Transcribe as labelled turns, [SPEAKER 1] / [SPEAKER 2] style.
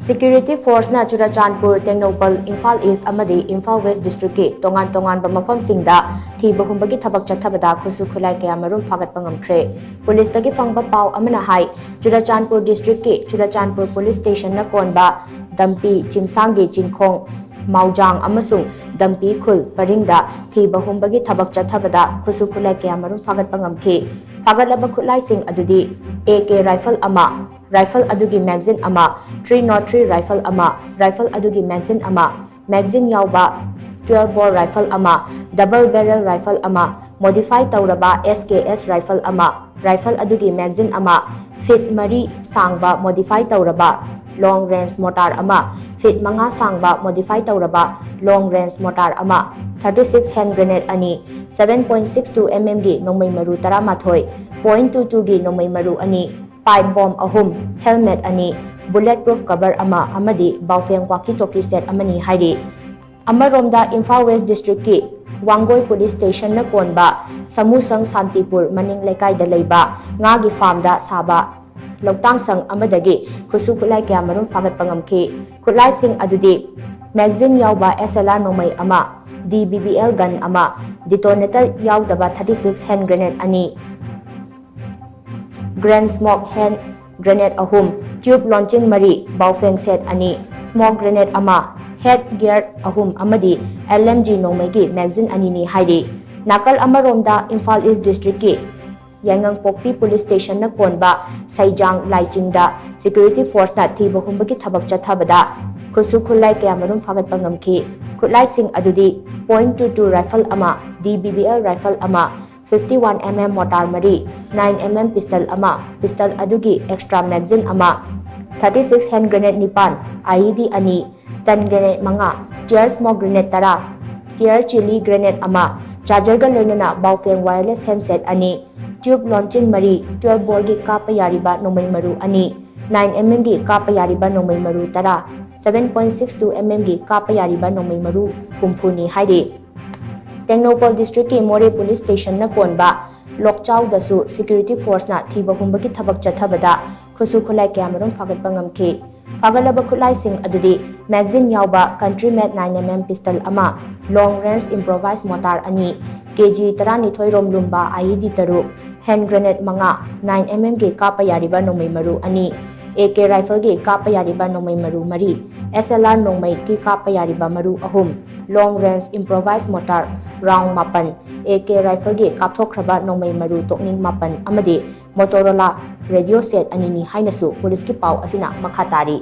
[SPEAKER 1] Security Force na Churachandpur, Tengnoupal, Imphal East, Amadi, Imphal West District ki tonganba mapham singda thiba humbagi thabak chathaba khutsu Khutlai Kayamarum Phagatpa ngamkhre. Police tagi fangba pau amana hai Churachandpur District ki Churachandpur Police Station na konba dampi chingsangi chingkhong maujang amasung dampi khul paringda thiba humbagi thabak chathaba khutsu Khutlai Kayamarum Phagatpa ngamkhe. Phagatlaba Khutlai sing adudi AK rifle ama rifle adugi magazine ama 303 rifle ama rifle adugi magazine ama magazine yauba 12 bore rifle ama double barrel rifle ama modify tauraba SKS rifle ama rifle adugi magazine ama fit mari sangba modify tauraba long range mortar ama fit manga sangba modify tauraba long range mortar ama 36 hand grenade ani 7.62 mm gi nongmai maru tara mathoi 0.22 gi nongmai maru ani pipe bomb ahum helmet ani bulletproof cover ama amadi baufeng walkie talkie set amani hairi amaromda Imphal West District ki Wangoi Police Station na konba Samusang Santipur maning lekai da leiba ngagi farm da saba logtang sang amadagi khutsu Khutlai Kayamarum Phagatpa ngamkhe Khutlai sing adudi magazine yauba SLR nomai ama DBBL gun ama detonator yaudaba 36 hand grenade ani grand smoke hand grenade ahum tube launching mari baufeng set ani smoke grenade ama head gear ahum amadi LMG nongmegi magazine ani ni hairi nakal amaromda Imphal East District ki Yangang Pokpi Police Station na konba Saijang Laichingda Security Force na thiba humbagi thabak chathabada khutsu Khutlai Kayamarum Phagatpa ngamkhe Khutlai sing adudi .22 rifle ama DBBL rifle ama 51 mm mortar mari 9 mm pistol ama pistol adugi extra magazine ama 36 hand grenade nipan IED ani stun grenade manga tear smoke grenade tara tear chili grenade ama charger ga loinana baufeng wireless handset ani tube launching mari 12 bore gi kapa yariba nomai maru ani 9 mm gi kapa yariba nomai maru tara 7.62 mm gi kapa yariba nomai maru humphuni hairi Tengnoupal District ki More Police Station na konba Lokchau dasu Security Force na thiba humbagi thabak chathabada khutsu Khutlai Kayamarum Phagatpa ngamkhe Phagalaba Khutlai sing adudi magazine yauba country made 9mm pistol ama long range improvised mortar ani kg 12 rom lumba IED taru hand grenade manga 9mm gi kapa yariba nomai maru ani AK rifle gi kapa yariba nomai maru mari SLR nomai ki kapa yariba maru ahum long range improvised mortar round mapan AK rifle gi kapthokhraba nomai maru tokning mapan amadi Motorola radio set anini hainasu police ki pau asina makhatari